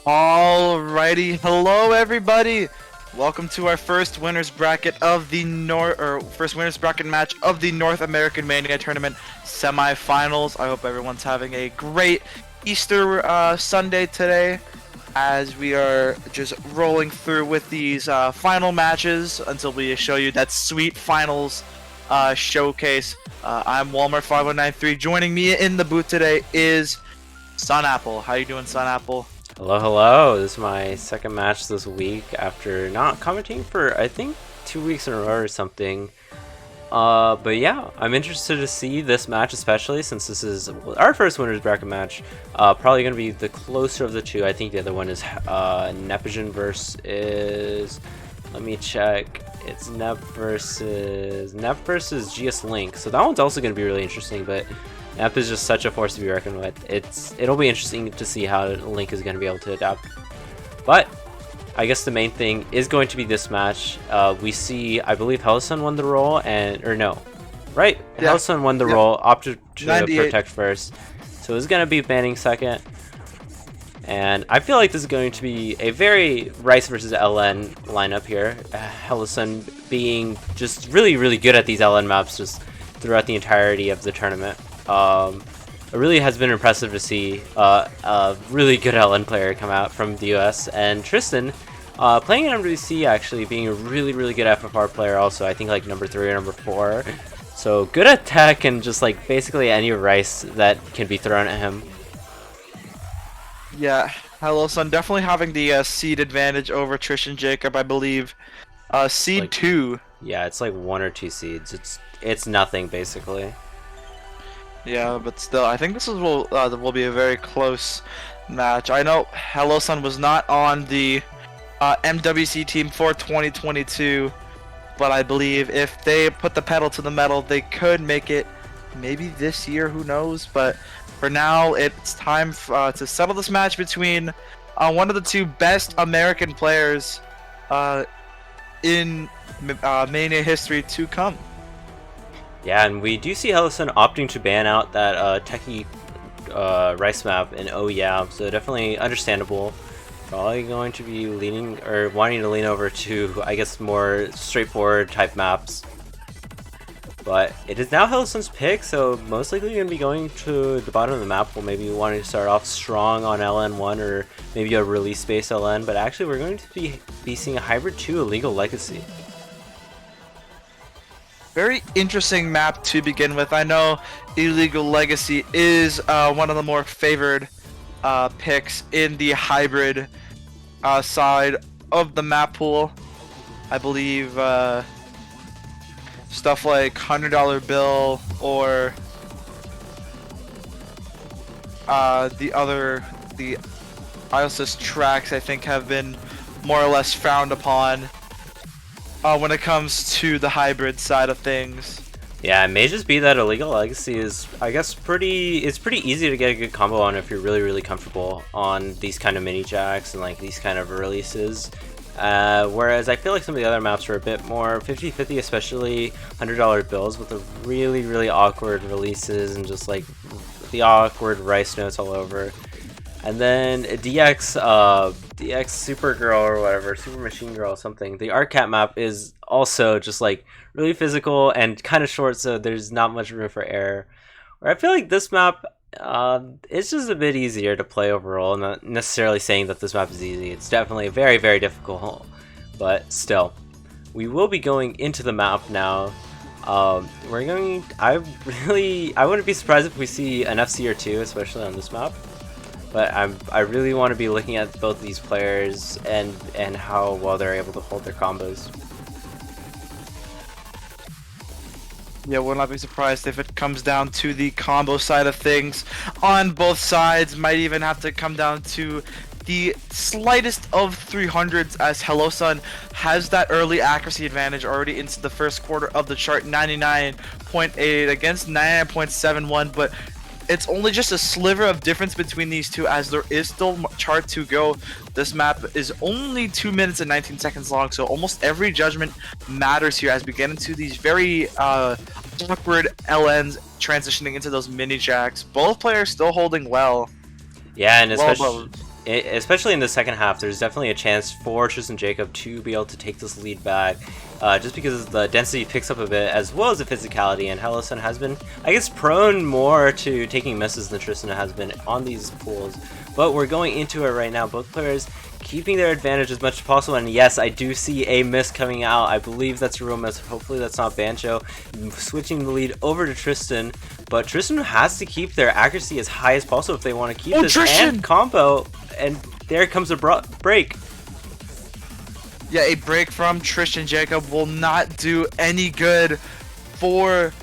Alrighty, hello everybody. Welcome to our first winners bracket of the first winners bracket match of the North American Mania Tournament semifinals. I hope everyone's having a great Easter Sunday today, as we are just rolling through with these final matches until we show you that sweet finals showcase. I'm Walmart5193. Joining me in the booth today is Sun Apple. How you doing, Sun Apple? Hello. This is my second match this week after not commenting for I think 2 weeks in a row or something. But yeah, I'm interested to see this match, especially since this is our first winners bracket match. Probably going to be the closer of the two. I think the other one is Nepogen versus, let me check. It's Nep versus GS Link. So that one's also going to be really interesting, but Nep is just such a force to be reckoned with. It'll be interesting to see how Link is going to be able to adapt. But I guess the main thing is going to be this match. We see, I believe Hellison won the role, right? Yeah. Hellison won the role, opted to 98. Protect first. So it's going to be banning second. And I feel like this is going to be a very Rice versus LN lineup here. Hellison being just really, really good at these LN maps just throughout the entirety of the tournament. It really has been impressive to see a really good LN player come out from the US, and Tristan playing in MWC actually being a really, really good FFR player also. I think like number 3 or number 4. So good at tech and just like basically any Rice that can be thrown at him. Yeah, hello son, definitely having the seed advantage over TristanJacob, I believe. Seed like, 2. Yeah, it's like 1 or 2 seeds. It's nothing basically. Yeah, but still, I think this will be a very close match. I know HelloSun was not on the MWC team for 2022, but I believe if they put the pedal to the metal, they could make it maybe this year, who knows. But for now, it's time to settle this match between one of the two best American players in Mania history to come. Yeah, and we do see Hellison opting to ban out that techie Rice map in Oh Yeah, so definitely understandable. Probably going to be leaning or wanting to lean over to, I guess, more straightforward type maps. But it is now Hellison's pick, so most likely going to be going to the bottom of the map. We'll maybe wanting to start off strong on LN1 or maybe a release space LN, but actually we're going to be seeing a Hybrid 2 Illegal Legacy. Very interesting map to begin with. I know Illegal Legacy is one of the more favored picks in the hybrid side of the map pool. I believe stuff like $100 Bill or the IOSIS tracks, I think, have been more or less frowned upon when it comes to the hybrid side of things. Yeah, it may just be that Illegal Legacy is, I guess, it's pretty easy to get a good combo on if you're really, really comfortable on these kind of mini jacks and like these kind of releases. Whereas I feel like some of the other maps are a bit more 50-50, especially $100 bills with the really, really awkward releases and just like the awkward Rice notes all over. And then DX Supergirl or whatever, Super Machine Girl or something. The ArtCat map is also just like really physical and kind of short, so there's not much room for error. Where I feel like this map, it's just a bit easier to play overall. I'm not necessarily saying that this map is easy. It's definitely very, very difficult, but still. We will be going into the map now. I wouldn't be surprised if we see an FC or two, especially on this map. But I really want to be looking at both these players and how well they're able to hold their combos. Yeah, will not be surprised if it comes down to the combo side of things on both sides. Might even have to come down to the slightest of 300s, as HelloSun has that early accuracy advantage already into the first quarter of the chart, 99.8 against 99.71, but it's only just a sliver of difference between these two, as there is still chart to go. This map is only 2 minutes and 19 seconds long, so almost every judgment matters here as we get into these very awkward LNs transitioning into those mini jacks. Both players still holding well. Yeah, and Well, especially in the second half, there's definitely a chance for TristanJacob to be able to take this lead back, just because the density picks up a bit, as well as the physicality, and HelloSun has been, I guess, prone more to taking misses than Tristan has been on these pools. But we're going into it right now, both players keeping their advantage as much as possible, and yes, I do see a miss coming out. I believe that's a real miss. Hopefully that's not Bancho. Switching the lead over to Tristan, but Tristan has to keep their accuracy as high as possible if they want to keep this and combo, and there comes a break. Yeah, a break from TristanJacob will not do any good for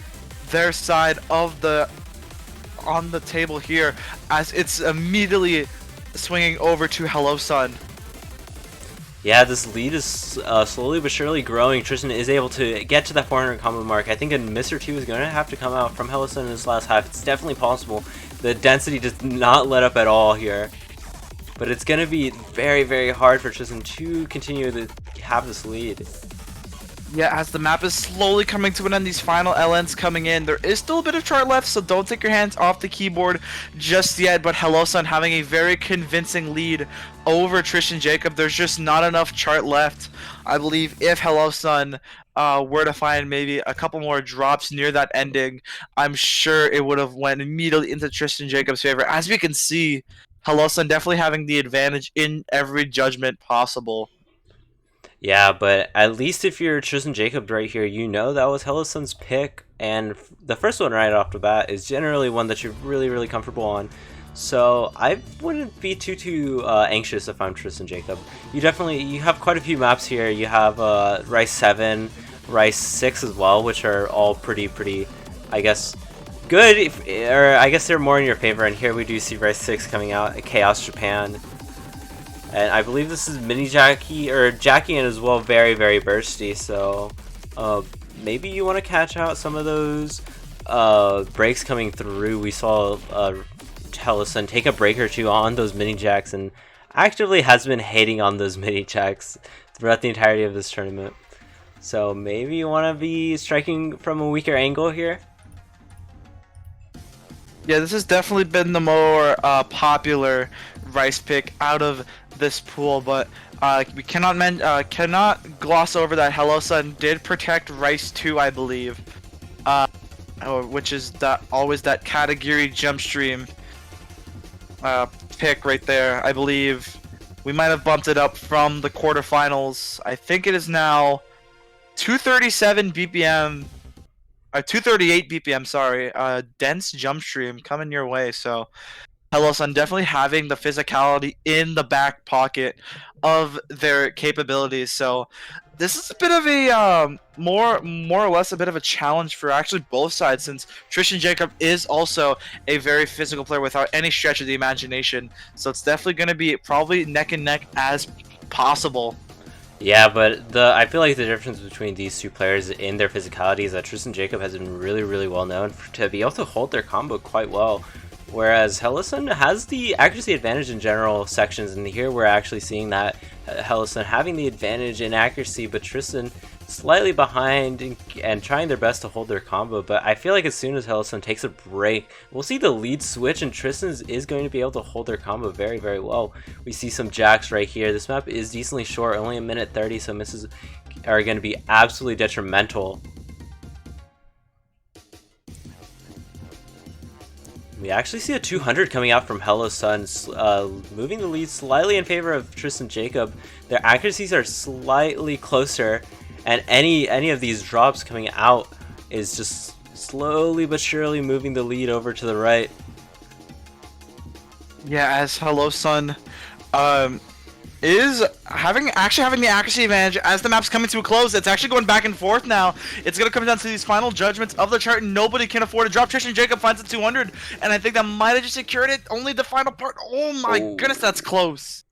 their side of the on the table here, as it's immediately swinging over to HelloSun. Yeah, this lead is slowly but surely growing. Tristan is able to get to that 400 combo mark. I think a miss or two is going to have to come out from HelloSun in this last half. It's definitely possible. The density does not let up at all here. But it's going to be very, very hard for Tristan to continue to have this lead. Yeah, as the map is slowly coming to an end, these final LNs coming in. There is still a bit of chart left, so don't take your hands off the keyboard just yet. But HelloSun having a very convincing lead over TristanJacob. There's just not enough chart left. I believe if HelloSun were to find maybe a couple more drops near that ending, I'm sure it would have went immediately into TristanJacob's favor. As we can see, HelloSun definitely having the advantage in every judgment possible. Yeah, but at least if you're TristanJacob right here, you know that was HelloSun's pick, and the first one right off the bat is generally one that you're really, really comfortable on. So I wouldn't be too anxious if I'm TristanJacob. You have quite a few maps here. You have Rice 7, Rice 6 as well, which are all pretty, I guess, good, or I guess they're more in your favor. And here we do see Rice 6 coming out, Chaos Japan. And I believe this is mini Jackie, or Jackie and as well, very, very bursty. So maybe you want to catch out some of those breaks coming through. We saw HelloSun take a break or two on those mini jacks, and actively has been hating on those mini jacks throughout the entirety of this tournament. So maybe you want to be striking from a weaker angle here. Yeah, this has definitely been the more popular Rice pick out of this pool, but we cannot gloss over that HelloSun did protect Rice 2, I believe, which is always that category jump stream pick right there. I believe we might have bumped it up from the quarterfinals. I think it is now 237 BPM. 238 BPM, sorry. Dense jump stream coming your way. So, HelloSun definitely having the physicality in the back pocket of their capabilities. So, this is a bit of a more or less a bit of a challenge for actually both sides, since TristanJacob is also a very physical player without any stretch of the imagination. So, it's definitely going to be probably neck and neck as possible. Yeah, but I feel like the difference between these two players in their physicality is that TristanJacob has been really, really well known to be able to hold their combo quite well, whereas HelloSun has the accuracy advantage in general sections, and here we're actually seeing that HelloSun having the advantage in accuracy, but Tristan slightly behind and trying their best to hold their combo. But I feel like as soon as HelloSun takes a break, we'll see the lead switch, and Tristan is going to be able to hold their combo very, very well. We see some jacks right here. This map is decently short, only a minute 30, so misses are going to be absolutely detrimental. We actually see a 200 coming out from HelloSun, moving the lead slightly in favor of TristanJacob. Their accuracies are slightly closer, and any of these drops coming out is just slowly but surely moving the lead over to the right. Yeah, as HelloSun is actually having the accuracy advantage as the map's coming to a close. It's actually going back and forth now. It's going to come down to these final judgments of the chart, and nobody can afford to drop. TristanJacob finds a 200, and I think that might have just secured it. Only the final part. Oh my goodness, that's close.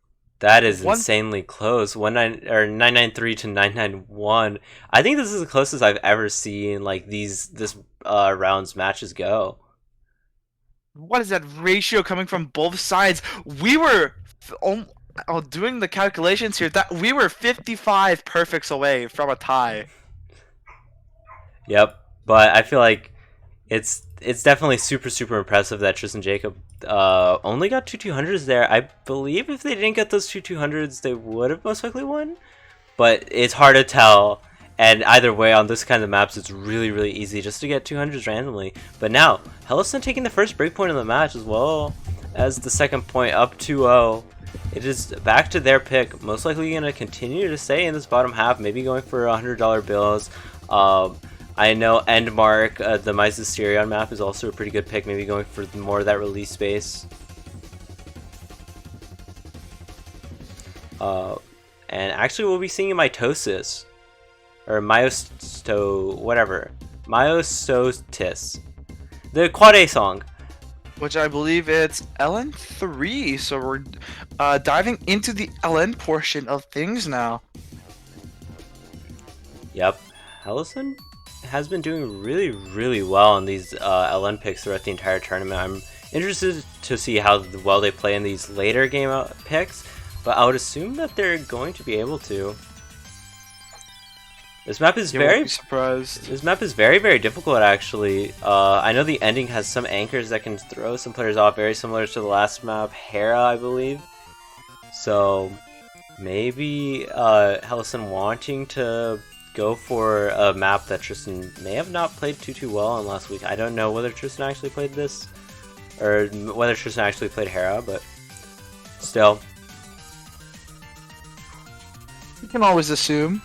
That is One, insanely close. 993 to 991. I think this is the closest I've ever seen like this rounds matches go. what is that ratio coming from both sides? We were doing the calculations here. That we were 55 perfects away from a tie. Yep. But I feel like it's definitely super impressive that TristanJacob only got two 200s there. I believe if they didn't get those two 200s, they would have most likely won. But it's hard to tell. And either way, on this kind of maps, it's really easy just to get 200s randomly. But now, Helleson taking the first breakpoint in the match as well as the second point, up 2-0. It is back to their pick. Most likely going to continue to stay in this bottom half, maybe going for $100 bills. I know Endmark, the Mises Styrion map, is also a pretty good pick, maybe going for more of that release space. And actually, we'll be seeing Mitosis. Or whatever. Myosotis. The Quad A song. Which I believe it's LN3, so we're diving into the LN portion of things now. Yep. Helleson has been doing really well on these LN picks throughout the entire tournament. I'm interested to see how well they play in these later game picks, but I would assume that they're going to be able to. This map is very difficult actually. I know the ending has some anchors that can throw some players off, very similar to the last map, Hera, I believe. So maybe Helleson wanting to go for a map that Tristan may have not played too well on last week. I don't know whether Tristan actually played this, or whether Tristan actually played Hera, but still. You can always assume.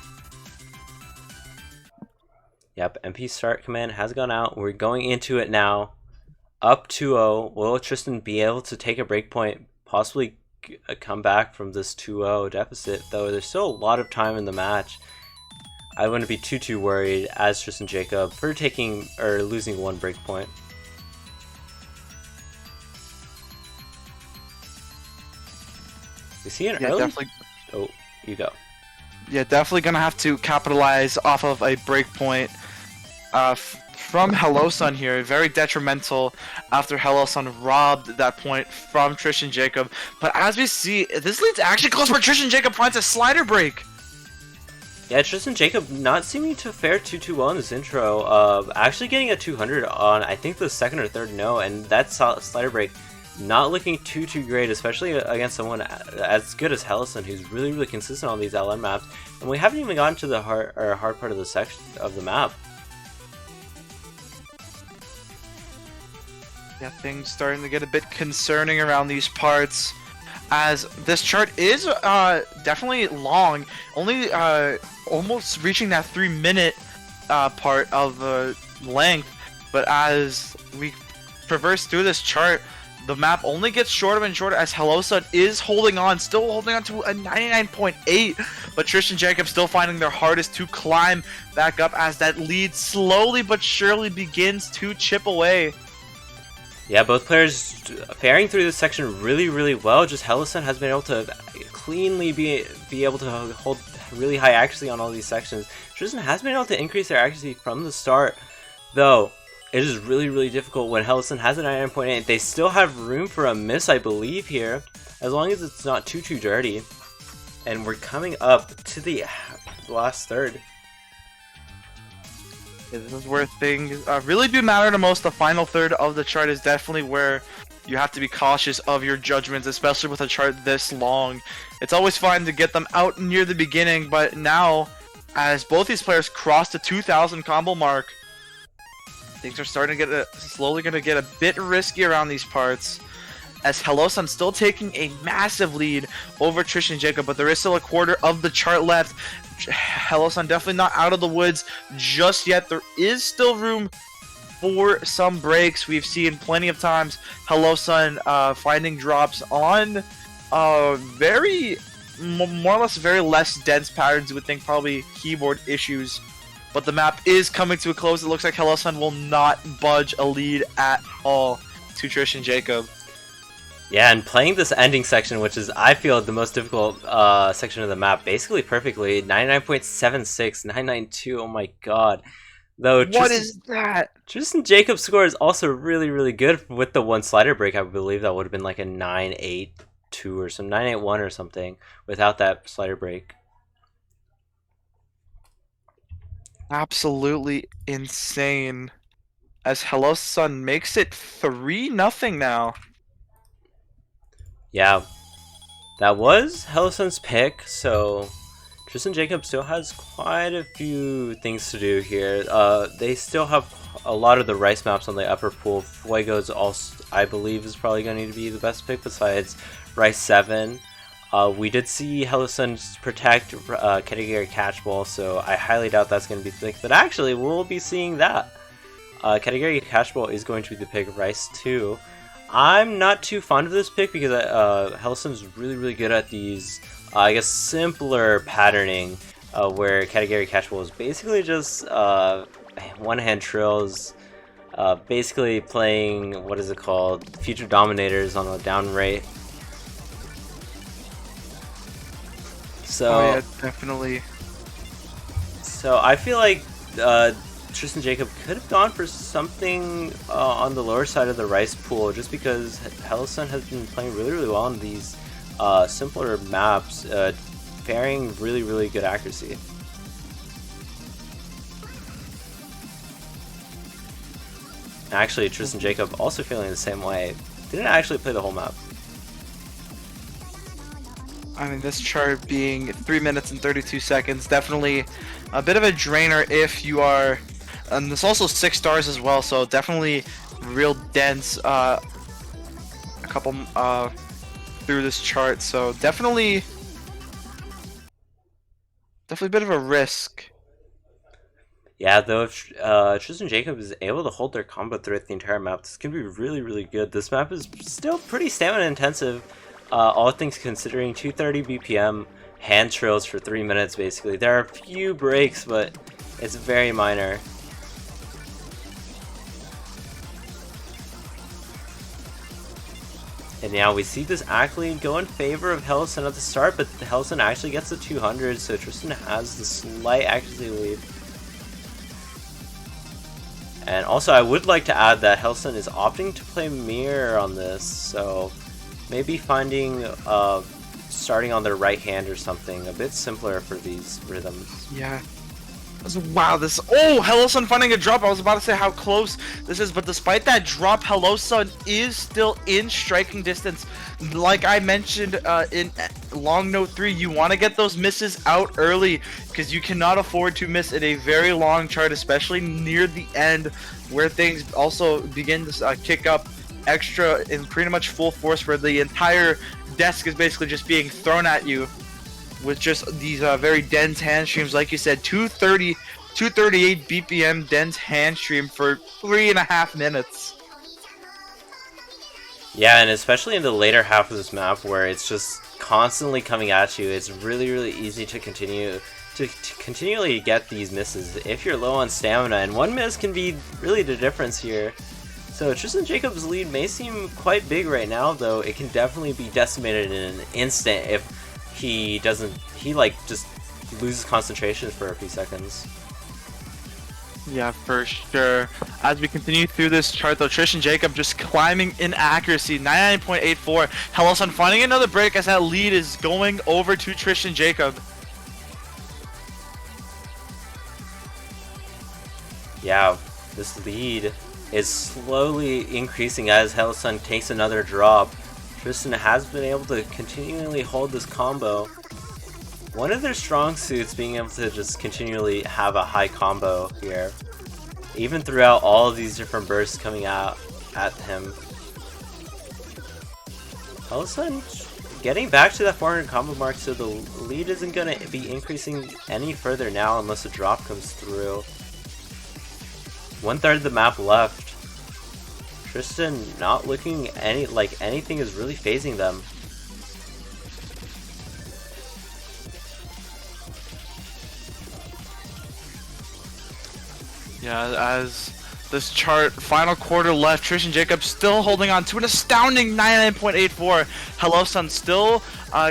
Yep, MP start command has gone out. We're going into it now. Up 2-0. Will Tristan be able to take a breakpoint, possibly come back from this 2-0 deficit? Though there's still a lot of time in the match. I wouldn't be too worried as TristanJacob for taking or losing one breakpoint. We see an early. Definitely. Oh, you go. Yeah, definitely gonna have to capitalize off of a breakpoint from Helleson here. Very detrimental after Helleson robbed that point from TristanJacob. But as we see, this lead's actually close where TristanJacob finds a slider break. Yeah, TristanJacob not seeming to fare too well in this intro. Actually getting a 200 on, I think, the second or third no, and that slider break not looking too great, especially against someone as good as Helleson, who's really consistent on these LN maps. And we haven't even gotten to the hard part of the section of the map. Yeah, things starting to get a bit concerning around these parts, as this chart is definitely long, only almost reaching that 3-minute part of length. But as we traverse through this chart, the map only gets shorter and shorter as Helleson is still holding on to a 99.8, but TristanJacob still finding their hardest to climb back up as that lead slowly but surely begins to chip away. Yeah, both players faring through this section really well. Just Helleson has been able to cleanly be able to hold really high accuracy on all these sections. Tristan has been able to increase their accuracy from the start, though it is really difficult when Helleson has a 99.8. They still have room for a miss, I believe, here, as long as it's not too dirty. And we're coming up to the last third. Yeah, this is where things really do matter the most. The final third of the chart is definitely where you have to be cautious of your judgments, especially with a chart this long. It's always fine to get them out near the beginning, but now, as both these players cross the 2,000 combo mark, things are starting to get slowly going to get a bit risky around these parts, as Helleson still taking a massive lead over TristanJacob, but there is still a quarter of the chart left. Helleson definitely not out of the woods just yet. There is still room for some breaks. We've seen plenty of times Helleson finding drops on more or less very less dense patterns. You would think probably keyboard issues. But the map is coming to a close. It looks like Helleson will not budge a lead at all to TristanJacob. Yeah, and playing this ending section, which is, I feel, the most difficult section of the map, basically perfectly. 99.76, 992, oh my god. Though What is that? TristanJacob's score is also really, really good with the one slider break. I believe that would have been like a 982 or some 981 or something without that slider break. Absolutely insane. As Hello Sun makes it 3-0 now. Yeah, that was Hellison's pick, so TristanJacob still has quite a few things to do here. They still have a lot of the rice maps on the upper pool. Fuego's also, I believe, is probably going to be the best pick besides Rice 7. We did see Hellison protect Category Catchball, so I highly doubt that's going to be the pick, but actually we'll be seeing that. Category Catchball is going to be the pick. Rice 2. I'm not too fond of this pick because Hellison's really, really good at these, I guess, simpler patterning, where Category Catchball is basically just one-hand trills, basically playing, what is it called, Future Dominators on a down rate. So, Oh yeah, definitely. So I feel like TristanJacob could have gone for something on the lower side of the rice pool, just because Hellison has been playing really, really well on these simpler maps, faring really, really good accuracy. Actually, TristanJacob also feeling the same way. Didn't actually play the whole map. I mean, this chart being 3 minutes and 32 seconds, definitely a bit of a drainer if you are. And there's also 6 stars as well, so definitely real dense. A couple through this chart, so definitely a bit of a risk. Yeah, though if TristanJacob is able to hold their combo throughout the entire map, this can be really, really good. This map is still pretty stamina intensive, all things considering. 230 BPM, hand trills for 3 minutes basically. There are a few breaks, but it's very minor. And now we see this accolade go in favor of Hellison at the start, but Hellison actually gets the 200, so Tristan has the slight accuracy lead. And also, I would like to add that Hellison is opting to play Mirror on this, so maybe finding starting on their right hand or something a bit simpler for these rhythms. Yeah. Wow, this. Oh, Hellosun finding a drop. I was about to say how close this is, but despite that drop, Hellosun is still in striking distance. Like I mentioned in long note 3, you want to get those misses out early because you cannot afford to miss in a very long chart, especially near the end where things also begin to kick up extra in pretty much full force, where the entire desk is basically just being thrown at you with just these very dense hand streams. Like you said, 238 BPM dense hand stream for 3.5 minutes. Yeah, and especially in the later half of this map where it's just constantly coming at you, it's really, really easy to continually get these misses if you're low on stamina, and one miss can be really the difference here. So TristanJacob's lead may seem quite big right now, though it can definitely be decimated in an instant if he like just loses concentration for a few seconds. Yeah, for sure. As we continue through this chart, though, TristanJacob just climbing in accuracy, 99.84. Hellosun finding another break as that lead is going over to TristanJacob. Yeah, this lead is slowly increasing as Hellosun takes another drop. Tristan has been able to continually hold this combo. One of their strong suits being able to just continually have a high combo here, even throughout all of these different bursts coming out at him. Hellosun getting back to that 400 combo mark, so the lead isn't going to be increasing any further now unless a drop comes through. 1/3 of the map left. Tristan not looking like anything is really phasing them. Yeah, as this chart. Final quarter left. TristanJacob still holding on to an astounding 99.84. HelloSun still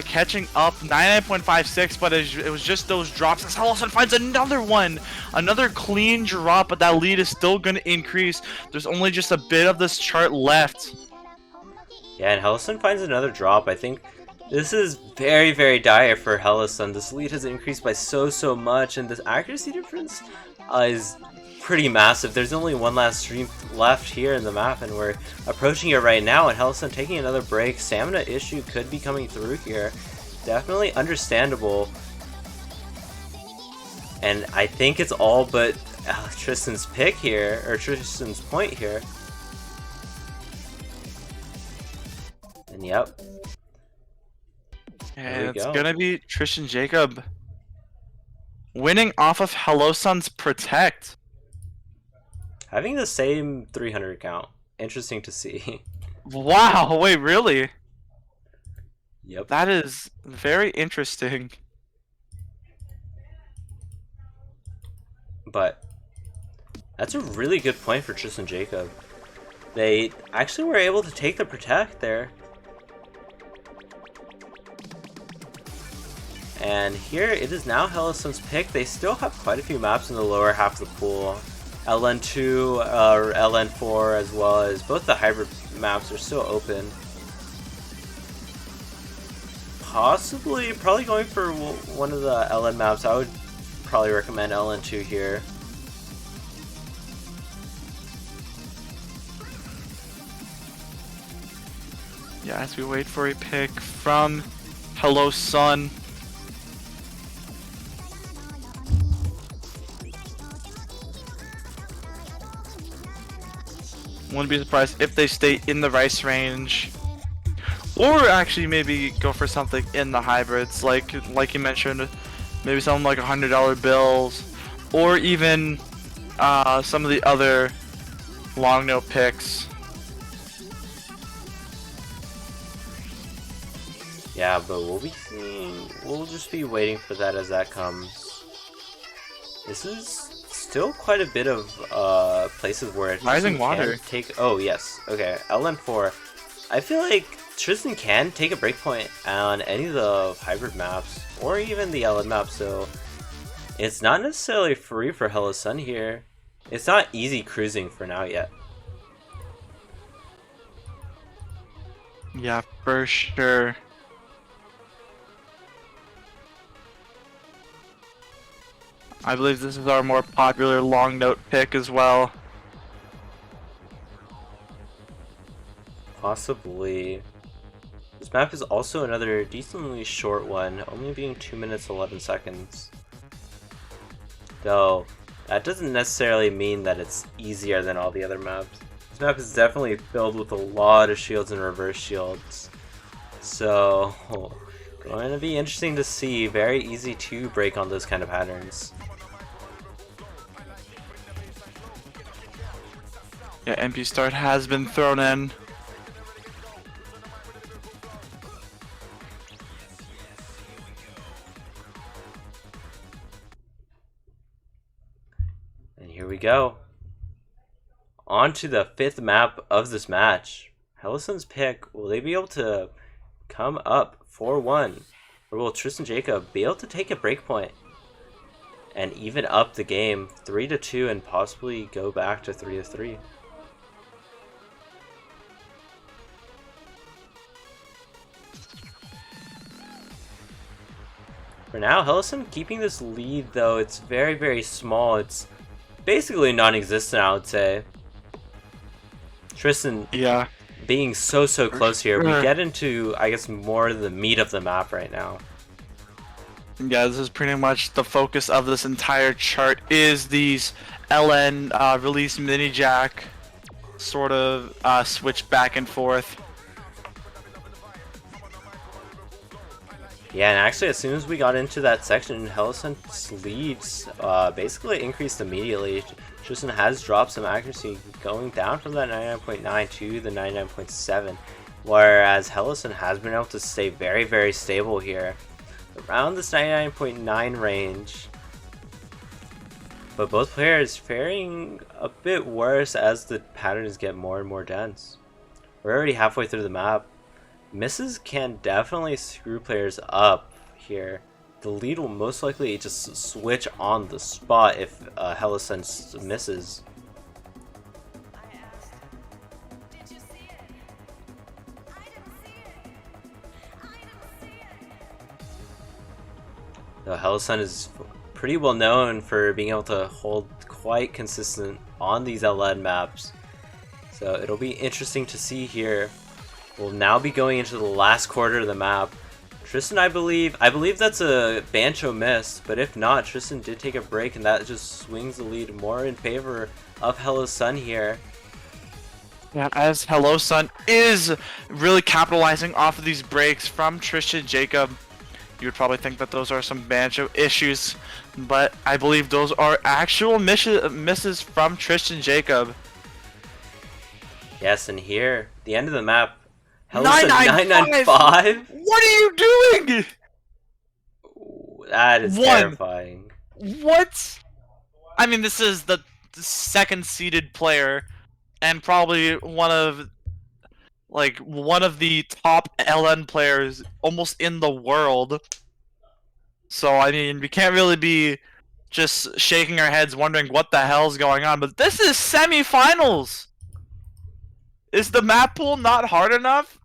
catching up 99.56, but it was just those drops as HelloSun finds another one. Another clean drop, but that lead is still going to increase. There's only just a bit of this chart left. Yeah, and HelloSun finds another drop. I think this is very, very dire for HelloSun. This lead has increased by so much, and this accuracy difference is pretty massive. There's only one last stream left here in the map, and we're approaching it right now, and HelloSun taking another break. Stamina issue could be coming through here. Definitely understandable. And I think it's all but Tristan's pick here, or Tristan's point here. And yep. And it's gonna be TristanJacob winning off of HelloSun's Protect. Having the same 300 count. Interesting to see. Wow, wait, really? Yep. That is very interesting. But that's a really good point for TristanJacob. They actually were able to take the Protect there. And here it is now HelloSun's pick. They still have quite a few maps in the lower half of the pool. LN2 or LN4, as well as both the hybrid maps are still open. Probably going for one of the LN maps. I would probably recommend LN2 here. Yeah, as we wait for a pick from HelloSun. Wouldn't be surprised if they stay in the rice range, or actually maybe go for something in the hybrids, like you mentioned, maybe something like $100 bills, or even some of the other long no picks. Yeah, but we'll just be waiting for that as that comes. This is still quite a bit of places where Rising Water can take. Oh yes, okay. LN4. I feel like Tristan can take a breakpoint on any of the hybrid maps or even the LN map, so it's not necessarily free for HelloSun here. It's not easy cruising for now yet. Yeah, for sure. I believe this is our more popular long note pick as well. Possibly. This map is also another decently short one, only being 2 minutes 11 seconds. Though, that doesn't necessarily mean that it's easier than all the other maps. This map is definitely filled with a lot of shields and reverse shields. So, going to be interesting to see. Very easy to break on those kind of patterns. Yeah, MP start has been thrown in. And here we go. On to the 5th map of this match. HelloSun's pick. Will they be able to come up 4-1? Or will TristanJacob be able to take a breakpoint and even up the game 3-2 and possibly go back to 3-3? For now, HelloSun keeping this lead, though it's very small. It's basically non-existent, I would say. Tristan, Yeah, being so close here. We get into, I guess, more of the meat of the map right now. yeah, this is pretty much the focus of this entire chart, is these LN release mini jack sort of switch back and forth. Yeah, and actually, as soon as we got into that section, HelloSun's leads basically increased immediately. Tristan has dropped some accuracy, going down from that 99.9 to the 99.7, whereas HelloSun has been able to stay very stable here, around this 99.9 range. but both players faring a bit worse as the patterns get more and more dense. We're already halfway through the map. Misses can definitely screw players up here. The lead will most likely just switch on the spot if Hellisense misses. Though Hellsun is pretty well known for being able to hold quite consistent on these LN maps. So it'll be interesting to see here. We'll now be going into the last quarter of the map. Tristan, I believe that's a Bancho miss, but if not, Tristan did take a break and that just swings the lead more in favor of Hello Sun here. Yeah, as Hello Sun is really capitalizing off of these breaks from TristanJacob. You would probably think that those are some Bancho issues, but I believe those are actual misses from TristanJacob. Yes, and here, the end of the map, Hello 995. What are you doing? Ooh, that is terrifying. What? I mean, this is the second seeded player and probably one of the top LN players almost in the world. So I mean, we can't really be just shaking our heads wondering what the hell's going on, but this is semifinals. Is the map pool not hard enough?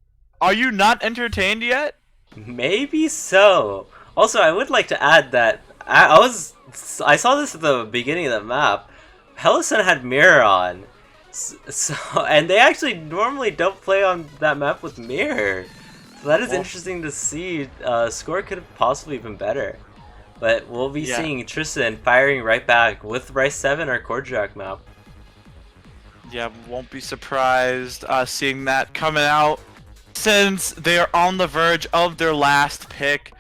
Are you not entertained yet? Maybe so. Also, I would like to add that I saw this at the beginning of the map. Hellisan had mirror on, so and they actually normally don't play on that map with mirror. So that is interesting to see. Score could have possibly been better, but we'll be seeing Tristan firing right back with Rice 7 or Kordrak map. Yeah, won't be surprised seeing that coming out, since they are on the verge of their last pick.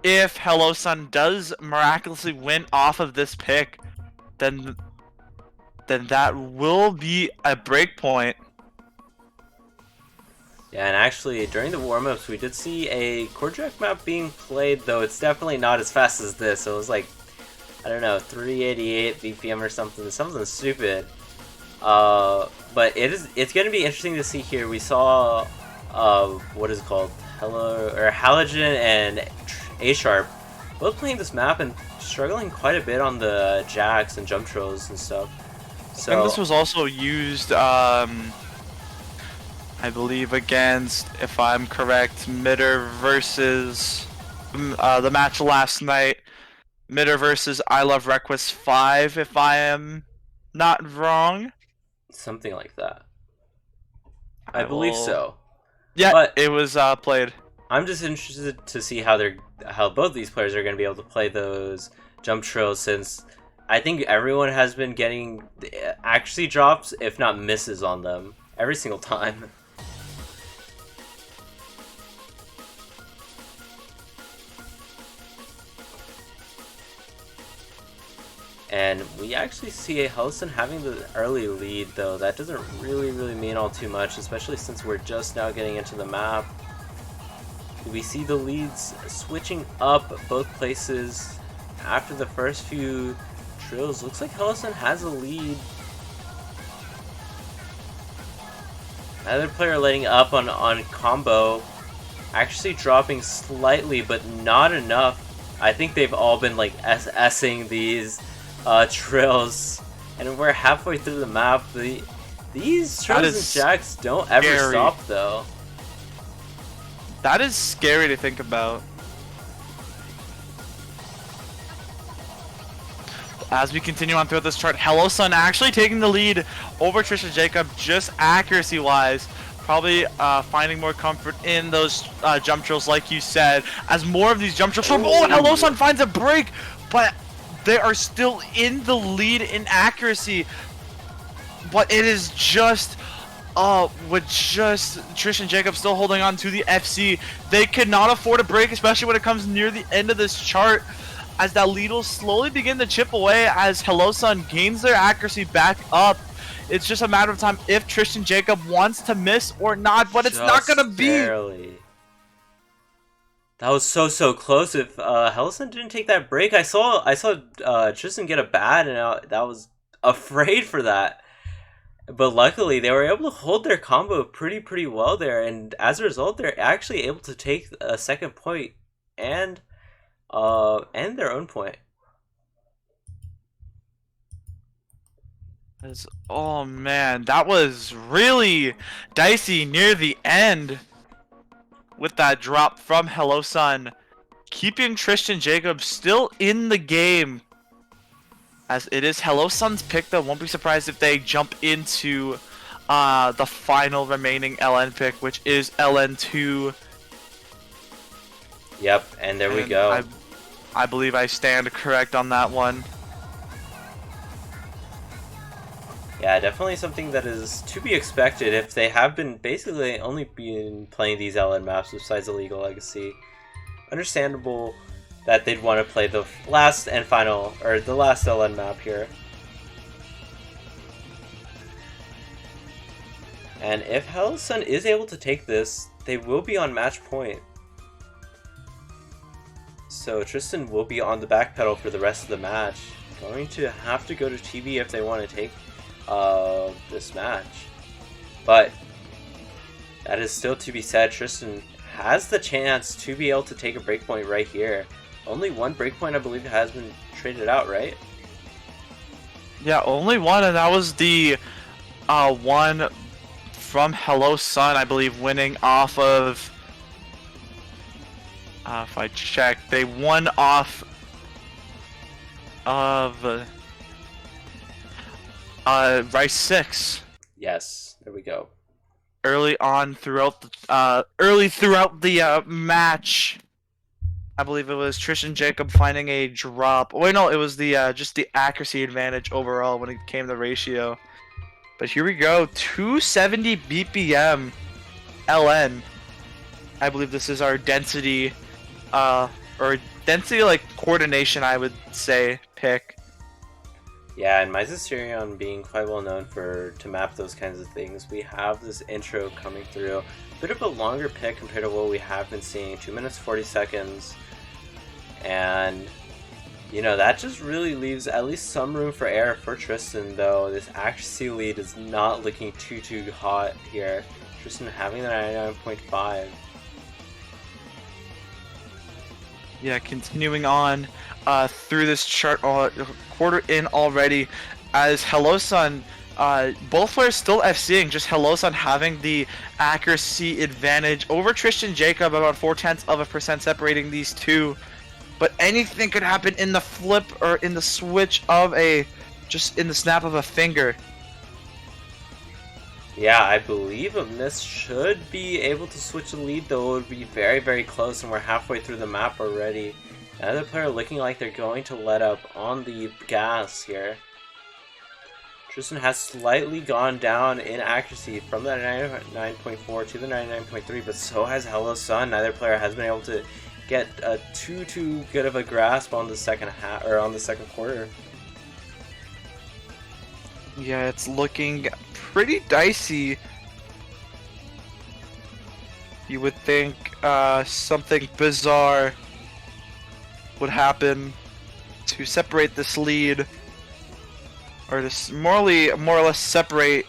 If Hello Sun does miraculously win off of this pick, then that will be a break point. Yeah, and actually during the warm-ups we did see a Kordrak map being played, though it's definitely not as fast as this. So it was like, I don't know, 388 BPM or something stupid. But it's gonna be interesting to see here. We saw what is it called, Halogen and A Sharp both playing this map and struggling quite a bit on the jacks and jump trills and stuff. So and this was also used, I believe, against, if I'm correct, Midder versus the match last night. Midder versus I Love Request 5, if I am not wrong. Something like that. I believe so. Yeah, but it was played. I'm just interested to see how both these players are going to be able to play those jump trills, since I think everyone has been getting accuracy drops, if not misses, on them every single time. And we actually see a Hellisan having the early lead, though that doesn't really mean all too much, especially since we're just now getting into the map. We see the leads switching up both places after the first few trills. Looks like Hellisan has a lead. Another player letting up on combo, actually dropping slightly, but not enough. I think they've all been like SSing these trills, and we're halfway through the map. These trills and jacks don't ever stop, though. That is scary to think about. As we continue on throughout this chart, Hello Sun actually taking the lead over TristanJacob, just accuracy wise. Probably finding more comfort in those jump drills, like you said, as more of these jump drills. Oh, Hello Sun finds a break, but they are still in the lead in accuracy. But it is just with just TristanJacob still holding on to the FC. They cannot afford a break, especially when it comes near the end of this chart, as that lead will slowly begin to chip away as Hello Sun gains their accuracy back up. It's just a matter of time if TristanJacob wants to miss or not, but it's not gonna be. Barely. That was so close. If Hellison didn't take that break, I saw Tristan get a bad, and that was afraid for that. But luckily, they were able to hold their combo pretty well there, and as a result, they're actually able to take a second point and their own point. Oh man, that was really dicey near the end with that drop from Hello Sun, keeping TristanJacob still in the game. As it is Hello Sun's pick, though, won't be surprised if they jump into the final remaining LN pick, which is LN2. Yep, and there we go. I believe I stand correct on that one. Yeah, definitely something that is to be expected if they have been basically only been playing these LN maps besides the Legal Legacy. Understandable that they'd want to play the last and final, or the last LN map here. And if Hellsun is able to take this, they will be on match point. So Tristan will be on the back pedal for the rest of the match. Going to have to go to TV if they want to take this match. But that is still to be said. Tristan has the chance to be able to take a breakpoint right here. Only one breakpoint, I believe, has been traded out, right? Yeah, only one, and that was the one from Hello Sun, I believe, winning off of... if I check, they won off of Rice 6. Yes, there we go. Early throughout the match. I believe it was TristanJacob finding a drop. Wait, no, it was the just the accuracy advantage overall when it came to ratio. But here we go, 270 BPM LN. I believe this is our density, or density like coordination, I would say, pick. Yeah, and Mysterion being quite well known to map those kinds of things, we have this intro coming through. A bit of a longer pick compared to what we have been seeing, 2 minutes 40 seconds. And, you know, that just really leaves at least some room for error for Tristan, though. This accuracy lead is not looking too hot here. Tristan having the 99.5. Yeah, continuing on through this chart, quarter in already, as Hello Sun, both players still FCing, just Hello Sun having the accuracy advantage over TristanJacob, about 0.4% separating these two. But anything could happen in the flip or in the switch of just in the snap of a finger. Yeah, I believe a miss should be able to switch the lead, though it would be very close, and we're halfway through the map already. Another player looking like they're going to let up on the gas here. Tristan has slightly gone down in accuracy from the 99.4 to the 99.3, but so has Hello Sun. Neither player has been able to get too good of a grasp on the second half, or on the second quarter. Yeah, it's looking pretty dicey. You would think something bizarre would happen to separate this lead, or to more or less separate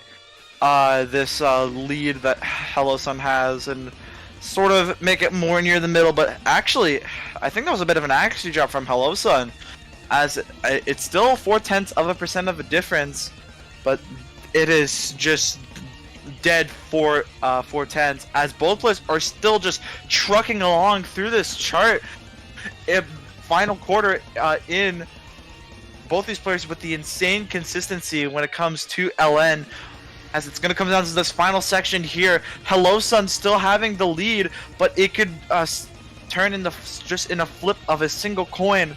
this lead that Hello Sun has, and sort of make it more near the middle. But actually, I think that was a bit of an accuracy drop from Hello Sun, as it's still 0.4% of a difference, but it is just dead for 4/10, as both players are still just trucking along through this chart. If final quarter in, both these players with the insane consistency when it comes to LN, as it's going to come down to this final section here. Hello Sun still having the lead, but it could turn in just in a flip of a single coin,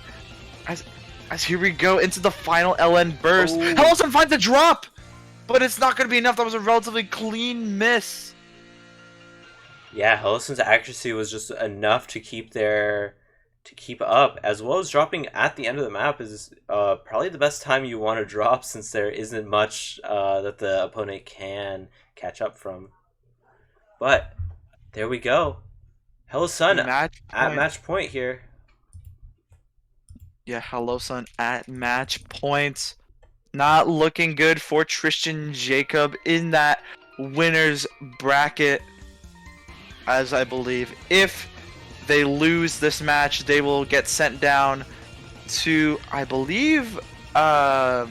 as here we go into the final LN burst. Ooh. Hello Sun finds a drop, but it's not going to be enough. That was a relatively clean miss. Yeah, Hello Sun's accuracy was just enough to keep up, as well as dropping at the end of the map is probably the best time you want to drop, since there isn't much that the opponent can catch up from. But there we go. Hello, Sun Match at point. match point here. Yeah, hello, son. At match points. Not looking good for TristanJacob in that winner's bracket, as I believe. If they lose this match, they will get sent down to, I believe, uh,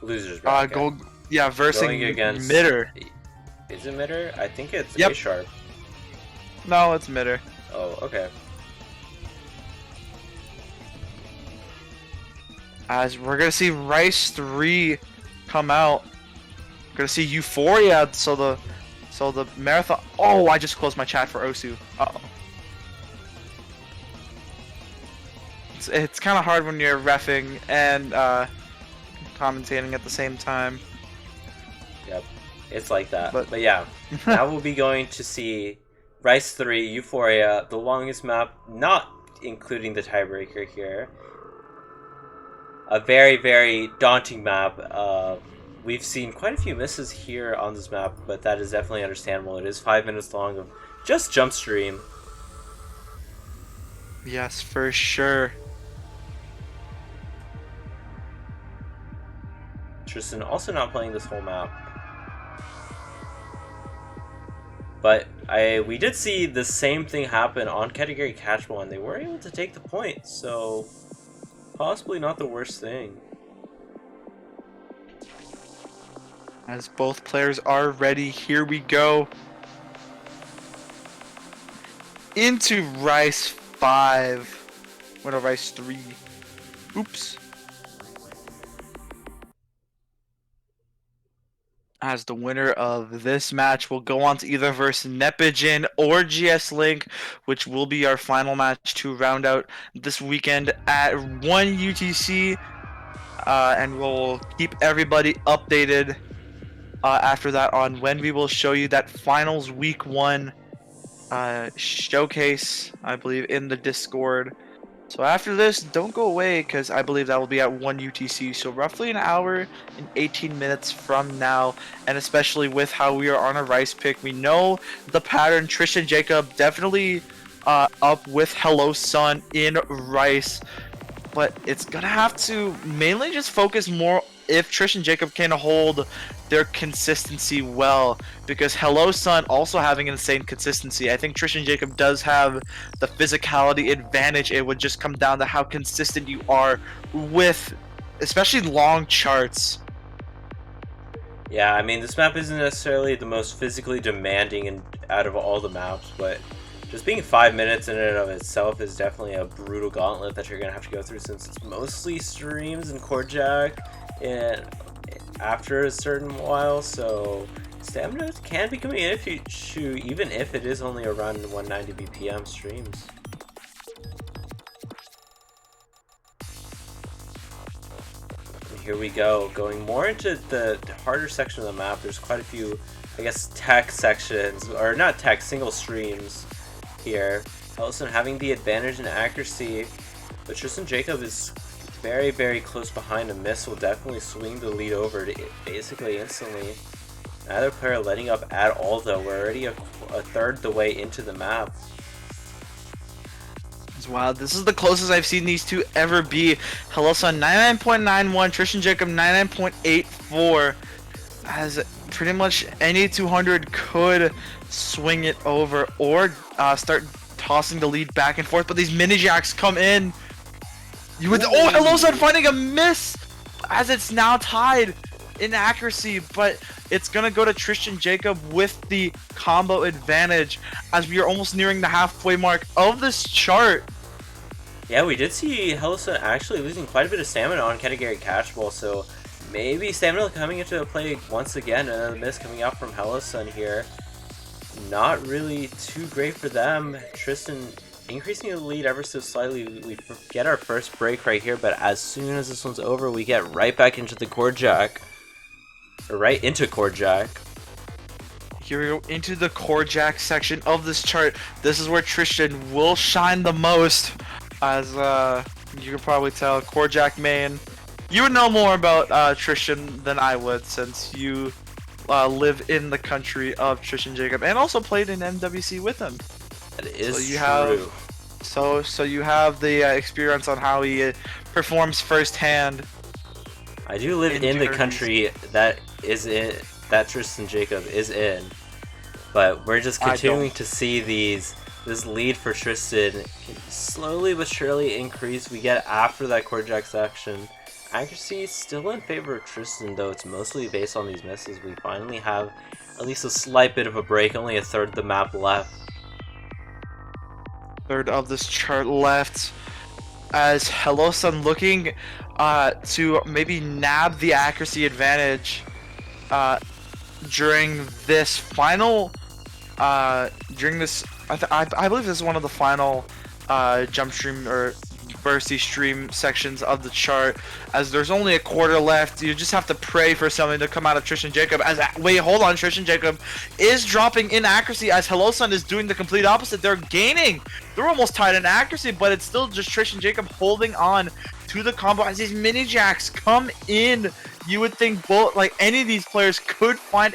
Losers bracket. go, yeah, Going versing against. Mitter. Is it Mitter? I think it's A Yep. sharp. No, it's Mitter. Oh, okay. As we're gonna see Rice 3 come out. We're gonna see Euphoria. So the marathon. Oh, I just closed my chat for Osu. Uh-oh. It's kind of hard when you're reffing and commentating at the same time. Yep. It's like that. But yeah, now we'll be going to see Rice 3, Euphoria, the longest map, not including the tiebreaker here. A very, very daunting map. We've seen quite a few misses here on this map, but that is definitely understandable. It is 5 minutes long of just jump stream. yes, for sure. Tristan also not playing this whole map. But we did see the same thing happen on category catchball, and they were able to take the point, so possibly not the worst thing. As both players are ready, here we go. Into Rice 5. What a Rice 3. Oops. As the winner of this match will go on to either verse Nepijin or GS Link, which will be our final match to round out this weekend at 1 UTC. And we'll keep everybody updated after that on when we will show you that finals week 1 showcase, I believe, in the Discord. So after this, don't go away, because I believe that will be at 1 UTC, so roughly an hour and 18 minutes from now, and especially with how we are on a Rice pick, we know the pattern. TristanJacob definitely up with Hello Sun in Rice, but it's gonna have to mainly just focus more if TristanJacob can hold their consistency well, because Hello Sun also having insane consistency. I think TristanJacob does have the physicality advantage. It would just come down to how consistent you are with especially long charts. Yeah, I mean, this map isn't necessarily the most physically demanding out of all the maps, but just being 5 minutes in and of itself is definitely a brutal gauntlet that you're going to have to go through, since it's mostly streams and core jack and after a certain while, so stamina can become an issue even if it is only around 190 BPM streams. And here we go, going more into the harder section of the map. There's quite a few, I guess, tech sections, or not tech, single streams here. Ellison having the advantage in accuracy, but TristanJacob is very, very close behind. A miss will definitely swing the lead over to basically instantly. Neither player letting up at all, though. We're already a third the way into the map. Wow, this is the closest I've seen these two ever be. Hello Sun 99.91, TristanJacob 99.84. As pretty much any 200 could swing it over or start tossing the lead back and forth, but these mini jacks come in. You would, oh, Hello Sun finding a miss as it's now tied in accuracy, but it's gonna go to TristanJacob with the combo advantage as we are almost nearing the halfway mark of this chart. Yeah, we did see Hello Sun actually losing quite a bit of stamina on category catchball, so maybe stamina coming into the play once again. Another miss coming out from Hello Sun here. Not really too great for them. Tristan increasing the lead ever so slightly. We get our first break right here, but as soon as this one's over, we get right back into the core jack. Or right into core jack. Here we go into the core jack section of this chart. This is where Tristan will shine the most, as you can probably tell, core jack main. You would know more about Tristan than I would, since you live in the country of TristanJacob and also played in MWC with him. That is So you true. have, so you have the experience on how he performs firsthand. I do live in the tourneys. country that TristanJacob is in, but we're just continuing to see this lead for Tristan slowly but surely increase. We get after that core jack section. Accuracy still in favor of Tristan, though it's mostly based on these misses. We finally have at least a slight bit of a break, only a third of the map left. Third of this chart left, as Hello-san looking to maybe nab the accuracy advantage during this final during this I believe this is one of the final jump stream or bursty stream sections of the chart, as there's only a quarter left. You just have to pray for something to come out of TristanJacob. As wait, hold on, TristanJacob is dropping in accuracy as Hello-san is doing the complete opposite. They're gaining. They're almost tied in accuracy, but it's still just TristanJacob holding on to the combo as these mini jacks come in. You would think both, like any of these players could find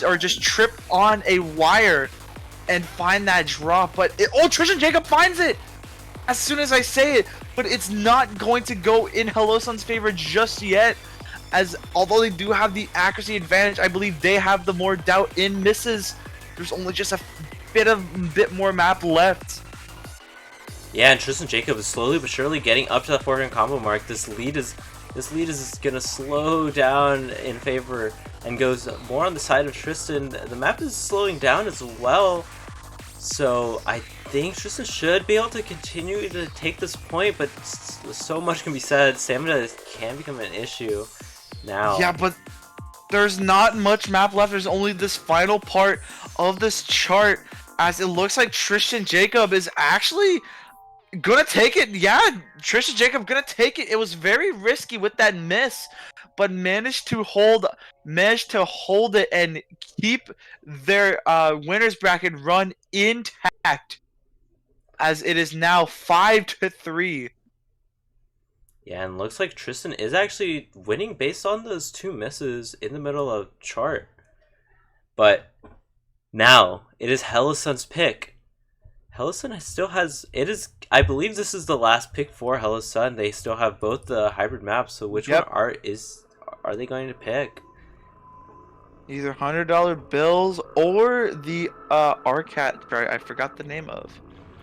or just trip on a wire and find that drop, but TristanJacob finds it as soon as I say it, but it's not going to go in Hello-san's favor just yet, as although they do have the accuracy advantage, I believe they have the more doubt in misses. There's only just a bit more map left. Yeah, and TristanJacob is slowly but surely getting up to the 400 combo mark. This lead is gonna slow down in favor and goes more on the side of Tristan. The map is slowing down as well, so I think Tristan should be able to continue to take this point, but so much can be said. Stamina can become an issue now. Yeah, but there's not much map left. There's only this final part of this chart, as it looks like TristanJacob is actually gonna take it. Yeah, TristanJacob gonna take it. It was very risky with that miss, but managed to hold it and keep their winners bracket run intact, as it is now 5-3. Yeah, and looks like Tristan is actually winning based on those two misses in the middle of chart. But now it is Hello-san's pick. Hello-san still has I believe this is the last pick for Hello-san. They still have both the hybrid maps, so which one are they going to pick? Either $100 bills or the RCAT, I forgot the name of.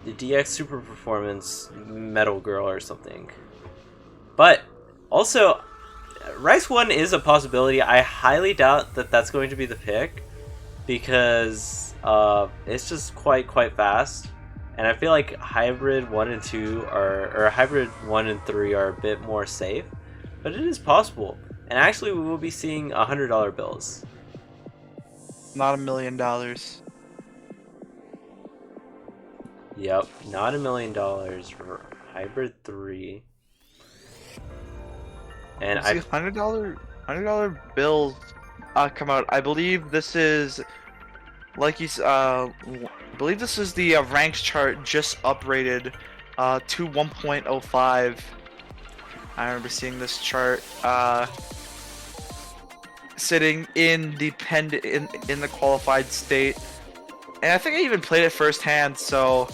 The DX Super Performance Metal Girl or something. But also, Rice 1 is a possibility. I highly doubt that that's going to be the pick, because it's just quite fast. And I feel like Hybrid 1 and 2 or Hybrid 1 and 3 are a bit more safe. But it is possible. And actually we will be seeing $100 bills. Not $1 million. Yep, not $1 million for Hybrid 3. And I see $100 bills come out. I believe this is, like he's I believe this is the ranks chart just uprated to 1.05. I remember seeing this chart sitting in the in the qualified state, and I think I even played it firsthand, so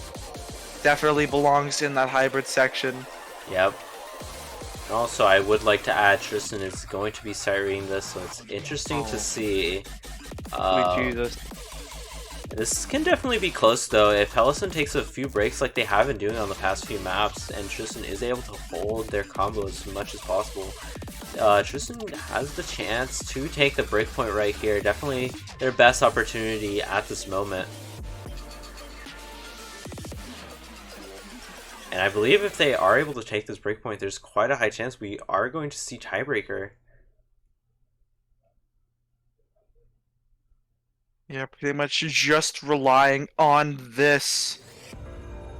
definitely belongs in that hybrid section. Yep. And also, I would like to add, Tristan is going to be sirening this, so it's interesting to see. This can definitely be close, though. If Hello-san takes a few breaks like they have been doing on the past few maps, and Tristan is able to hold their combo as much as possible, Tristan has the chance to take the breakpoint right here. Definitely their best opportunity at this moment. And I believe if they are able to take this breakpoint, there's quite a high chance we are going to see tiebreaker. Yeah, pretty much just relying on this.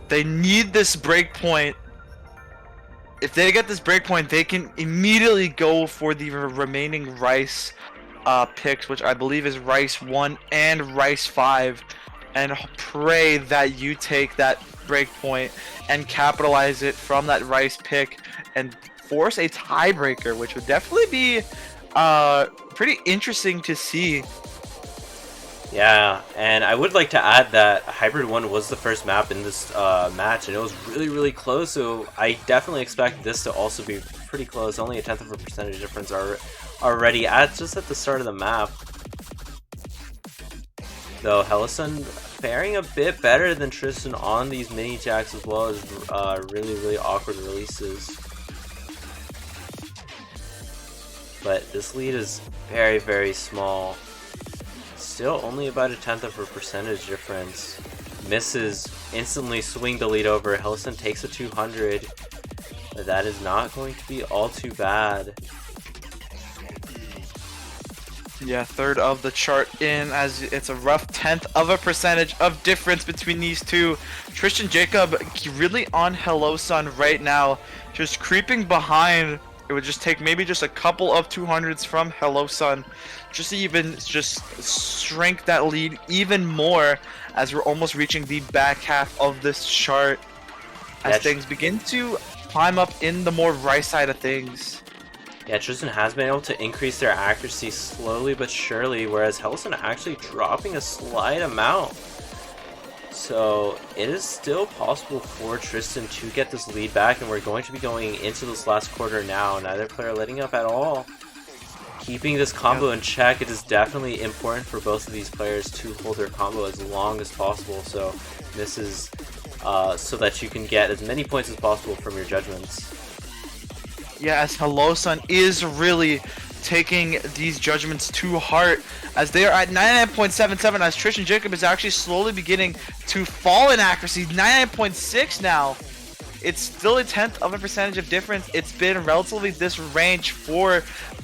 They need this breakpoint. If they get this breakpoint, they can immediately go for the remaining Rice picks, which I believe is Rice 1 and Rice 5, and pray that you take that breakpoint and capitalize it from that Rice pick and force a tiebreaker, which would definitely be pretty interesting to see. Yeah, and I would like to add that Hybrid 1 was the first map in this match, and it was really close, so I definitely expect this to also be pretty close. Only a tenth of a percentage difference are already just at the start of the map. Though Hellison faring a bit better than Tristan on these mini jacks as well as really awkward releases. But this lead is very small. Still only about a tenth of a percentage difference. Misses, instantly swing the lead over. Hellison takes a 200. But that is not going to be all too bad. Yeah, third of the chart in, as it's a rough tenth of a percentage of difference between these two. TristanJacob really on Hello Sun right now, just creeping behind. It would just take maybe just a couple of 200s from Hello Sun just to even just shrink that lead even more as we're almost reaching the back half of this chart as things begin to climb up in the more right side of things. Yeah, Tristan has been able to increase their accuracy slowly but surely, whereas Hellison actually dropping a slight amount. So it is still possible for Tristan to get this lead back, and we're going to be going into this last quarter now. Neither player letting up at all. Keeping this combo in check, it is definitely important for both of these players to hold their combo as long as possible. So this is so that you can get as many points as possible from your judgments. Yeah, as Hello Sun is really taking these judgments to heart as they are at 99.77 as TristanJacob is actually slowly beginning to fall in accuracy. 99.6 now. It's still a tenth of a percentage of difference. It's been relatively this range for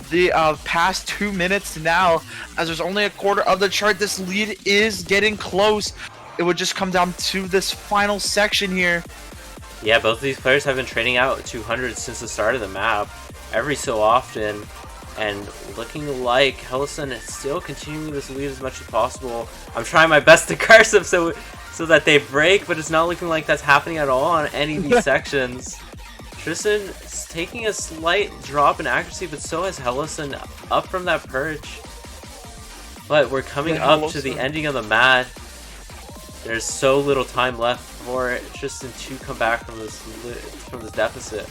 the past 2 minutes now, as there's only a quarter of the chart. This lead is getting close. It would just come down to this final section here. Yeah, both of these players have been trading out 200 since the start of the map, every so often, and looking like Hellison is still continuing this lead as much as possible. I'm trying my best to curse them so that they break, but it's not looking like that's happening at all on any of these sections. Tristan is taking a slight drop in accuracy, but so has Hellison up from that perch. But we're coming up to the ending of the match. There's so little time left for Tristan to come back from this deficit.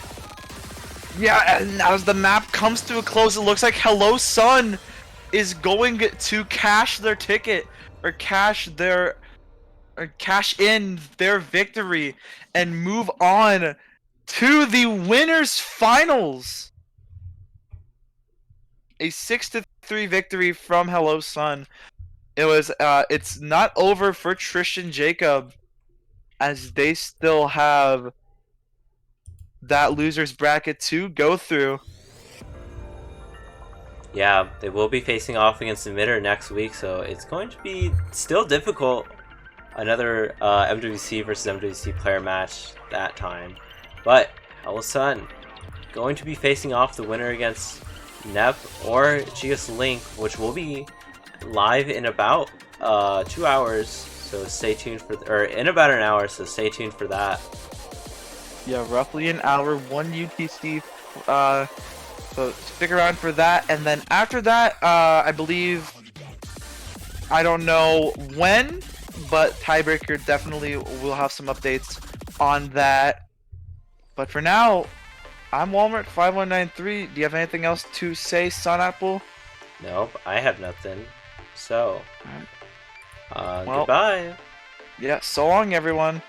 Yeah, and as the map comes to a close, it looks like Hello Sun is going to cash their ticket or cash in their victory and move on to the winners finals. A 6-3 victory from Hello Sun. It's not over for TristanJacob, as they still have that losers bracket to go through. Yeah, they will be facing off against the Emitter next week, so it's going to be still difficult. Another MWC versus MWC player match that time. But Hello Sun going to be facing off the winner against NEP or GS Link, which will be live in about 2 hours. So stay tuned or in about an hour. So stay tuned for that. Yeah, roughly an hour, 1 UTC. So stick around for that, and then after that, I believe, I don't know when, but Tiebreaker definitely will have some updates on that. But for now, I'm Walmart5193. Do you have anything else to say, Sunapple? Nope, I have nothing. So, Well, goodbye. Yeah, so long, everyone.